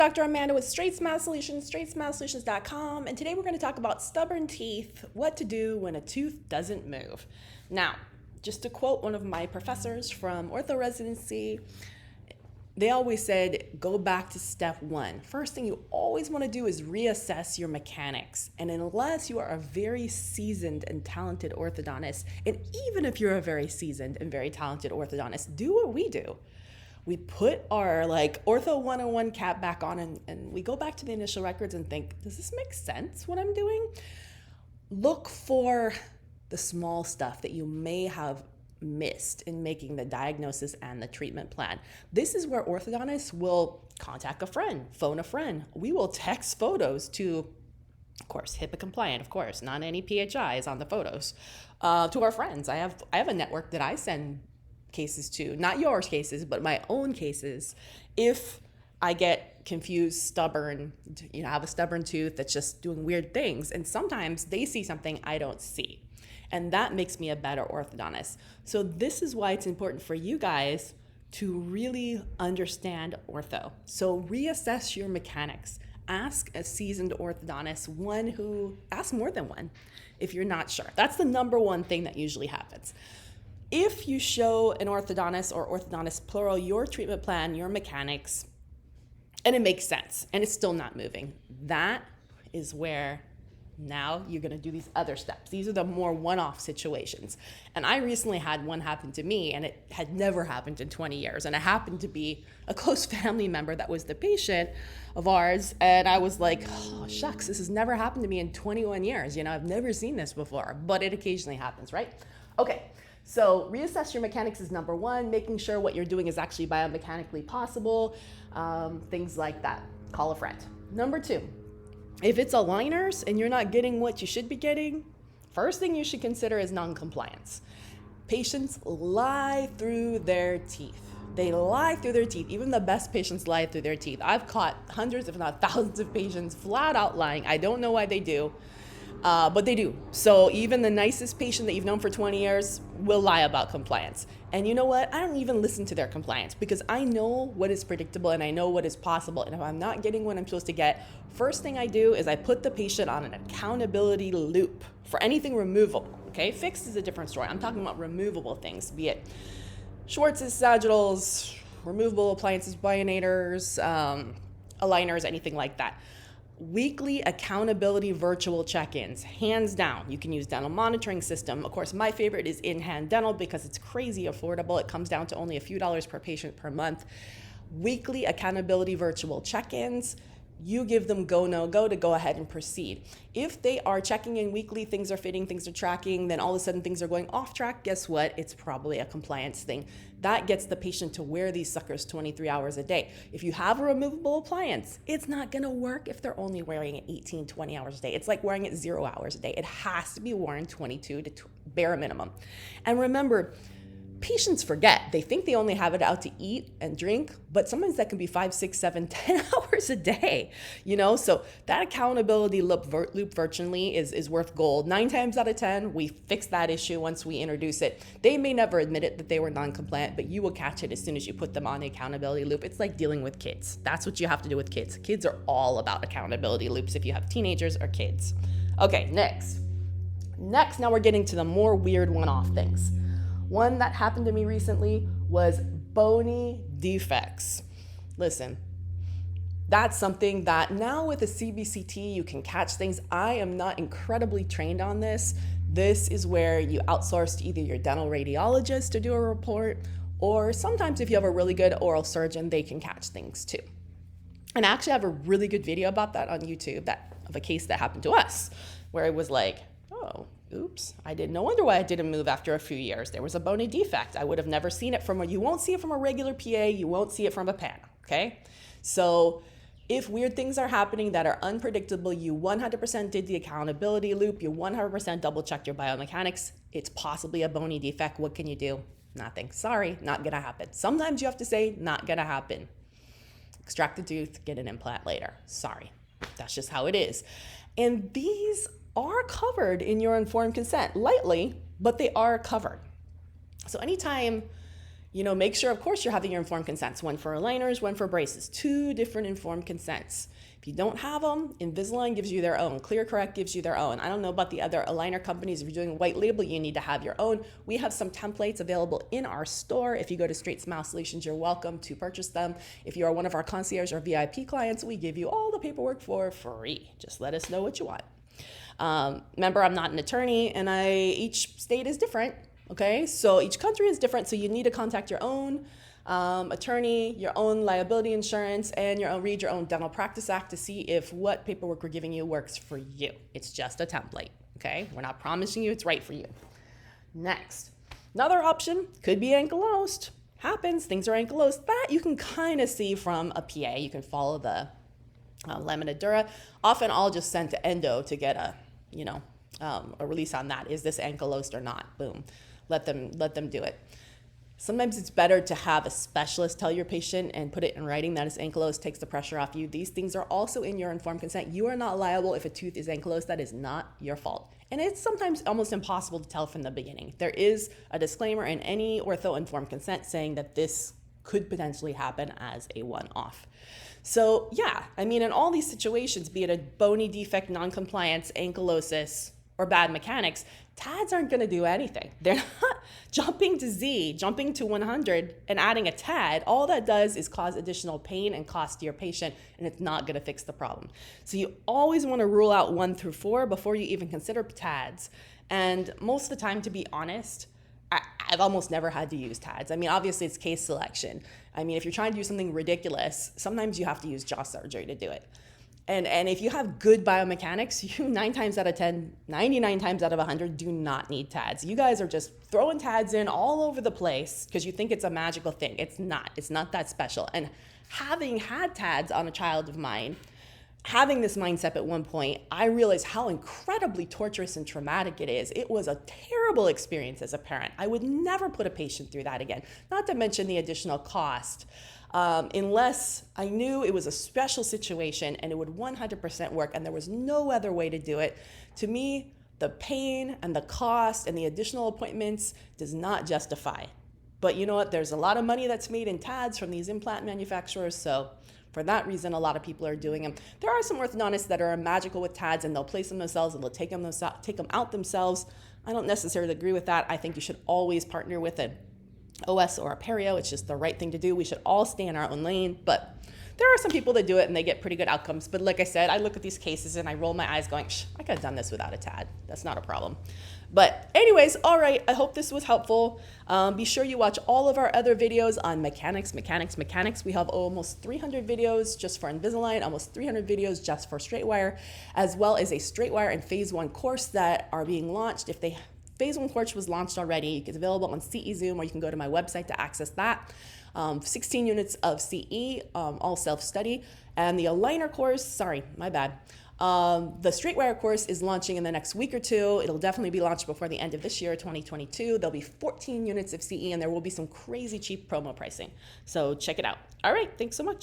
Dr. Amanda with Straightsmile Solutions, straightsmilesolutions.com, and today we're going to talk about stubborn teeth, what to do when a tooth doesn't move. Now, just to quote one of my professors from ortho residency, they always said, go back to step one. First thing you always want to do is reassess your mechanics. And unless you are a very seasoned and talented orthodontist, and even if you're a very seasoned and very talented orthodontist, do what we do. We put our Ortho 101 cap back on and we go back to the initial records and think, does this make sense what I'm doing? Look for the small stuff that you may have missed in making the diagnosis and the treatment plan. This is where orthodontists will contact a friend, phone a friend. We will text photos to, of course, HIPAA compliant, of course, not any PHIs on the photos, to our friends. I have a network that I send cases to, not yours cases, but my own cases. If I get confused, stubborn, have a stubborn tooth that's just doing weird things, and sometimes they see something I don't see. And that makes me a better orthodontist. So this is why it's important for you guys to really understand ortho. So reassess your mechanics. Ask a seasoned orthodontist, ask more than one if you're not sure. That's the number one thing that usually happens. If you show an orthodontist or orthodontist plural your treatment plan, your mechanics, and it makes sense and it's still not moving, that is where now you're going to do these other steps. These are the more one-off situations. And I recently had one happen to me, and it had never happened in 20 years. And it happened to be a close family member that was the patient of ours. And I was like, oh, shucks, this has never happened to me in 21 years. I've never seen this before, but it occasionally happens, right? Okay. So reassess your mechanics is number one, making sure what you're doing is actually biomechanically possible, things like that. Call a friend. Number two, if it's aligners and you're not getting what you should be getting, first thing you should consider is non-compliance. Patients lie through their teeth. They lie through their teeth. Even the best patients lie through their teeth. I've caught hundreds, if not thousands of patients flat out lying. I don't know why they do. But they do. So even the nicest patient that you've known for 20 years will lie about compliance. And you know what? I don't even listen to their compliance because I know what is predictable and I know what is possible. And if I'm not getting what I'm supposed to get, first thing I do is I put the patient on an accountability loop for anything removable. Okay, fixed is a different story. I'm talking about removable things, be it Schwartz's, sagittals, removable appliances, bionators, aligners, anything like that. Weekly accountability virtual check-ins, hands down. You can use dental monitoring system. Of course, my favorite is in-hand dental because it's crazy affordable. It comes down to only a few dollars per patient per month. Weekly accountability virtual check-ins. You give them go, no go to go ahead and proceed. If they are checking in weekly, things are fitting, things are tracking, then all of a sudden things are going off track, guess what? It's probably a compliance thing. That gets the patient to wear these suckers 23 hours a day. If you have a removable appliance, it's not gonna work if they're only wearing it 18, 20 hours a day. It's like wearing it 0 hours a day. It has to be worn 22 to bare minimum. And remember, patients forget. They think they only have it out to eat and drink, but sometimes that can be 5, 6, 7, 10 hours a day, So that accountability loop virtually is worth gold. 9 times out of 10, we fix that issue once we introduce it. They may never admit it that they were non-compliant, but you will catch it as soon as you put them on the accountability loop. It's like dealing with kids. That's what you have to do with kids. Kids are all about accountability loops if you have teenagers or kids. Okay, next, now we're getting to the more weird one-off things. One that happened to me recently was Boney Defects. Listen, that's something that now with a CBCT, you can catch things. I am not incredibly trained on this. This is where you outsource to either your dental radiologist to do a report, or sometimes if you have a really good oral surgeon, they can catch things too. And I actually have a really good video about that on YouTube of a case that happened to us, where it was like, oh, oops, no wonder why I didn't move after a few years. There was a Boney defect. I would have never seen it you won't see it from a regular PA, you won't see it from a pan, okay? So if weird things are happening that are unpredictable, you 100% did the accountability loop, you 100% double checked your biomechanics, it's possibly a Boney defect. What can you do? Nothing. Sorry, not gonna happen. Sometimes you have to say, not gonna happen. Extract the tooth, get an implant later. Sorry, that's just how it is. And these are covered in your informed consent, lightly, but they are covered. So anytime Make sure, of course, you're having your informed consents, one for aligners, one for braces, 2 different informed consents. If you don't have them, Invisalign gives you their own. ClearCorrect gives you their own. I don't know about the other aligner companies. If you're doing white label, you need to have your own. We have some templates available in our store. If you go to Straightsmile Solutions, you're welcome to purchase them. If you are one of our concierge or VIP clients, we give you all the paperwork for free. Just let us know what you want. Remember, I'm not an attorney, and each state is different. Okay, so each country is different, so you need to contact your own attorney, your own liability insurance, and read your own Dental Practice Act to see if what paperwork we're giving you works for you. It's just a template, okay? We're not promising you it's right for you. Next, another option could be ankylosed. Happens, things are ankylosed. That you can kind of see from a PA. You can follow the lamina dura. Often I'll just send to endo to get a release on that. Is this ankylosed or not? Boom. Let them do it. Sometimes it's better to have a specialist tell your patient and put it in writing that it's ankylosed, takes the pressure off you. These things are also in your informed consent. You are not liable if a tooth is ankylosed. That is not your fault. And it's sometimes almost impossible to tell from the beginning. There is a disclaimer in any ortho informed consent saying that this could potentially happen as a one-off. So yeah, in all these situations, be it a bony defect, non-compliance, ankylosis, or bad mechanics, TADS aren't going to do anything. They're not jumping to 100 and adding a TAD. All that does is cause additional pain and cost to your patient, and it's not going to fix the problem. So you always want to rule out 1 through 4 before you even consider TADS. And most of the time, to be honest, I've almost never had to use TADS. Obviously it's case selection. If you're trying to do something ridiculous, sometimes you have to use jaw surgery to do it. And if you have good biomechanics, you 9 times out of 10, 99 times out of 100 do not need TADS. You guys are just throwing TADS in all over the place because you think it's a magical thing. It's not. It's not that special. And having had TADS on a child of mine, having this mindset at one point, I realized how incredibly torturous and traumatic it is. It was a terrible experience as a parent. I would never put a patient through that again, not to mention the additional cost. Unless I knew it was a special situation and it would 100% work and there was no other way to do it. To me, the pain and the cost and the additional appointments does not justify. But you know what? There's a lot of money that's made in TADS from these implant manufacturers, so for that reason, a lot of people are doing them. There are some orthodontists that are magical with TADS and they'll place them themselves and they'll take them out themselves. I don't necessarily agree with that. I think you should always partner with an OS or a perio. It's just the right thing to do. We should all stay in our own lane, but there are some people that do it and they get pretty good outcomes. But like I said, I look at these cases and I roll my eyes going, I could have done this without a TAD. That's not a problem. But anyways, all right, I hope this was helpful. Be sure you watch all of our other videos on mechanics. We have almost 300 videos just for Invisalign, almost 300 videos just for straight wire, as well as a straight wire and phase 1 course that are being launched. Phase 1 course was launched already. It's available on CE Zoom, or you can go to my website to access that. 16 units of CE, all self-study. And the aligner course, the straight wire course is launching in the next week or 2. It'll definitely be launched before the end of this year, 2022. There'll be 14 units of CE, and there will be some crazy cheap promo pricing. So check it out. All right, thanks so much.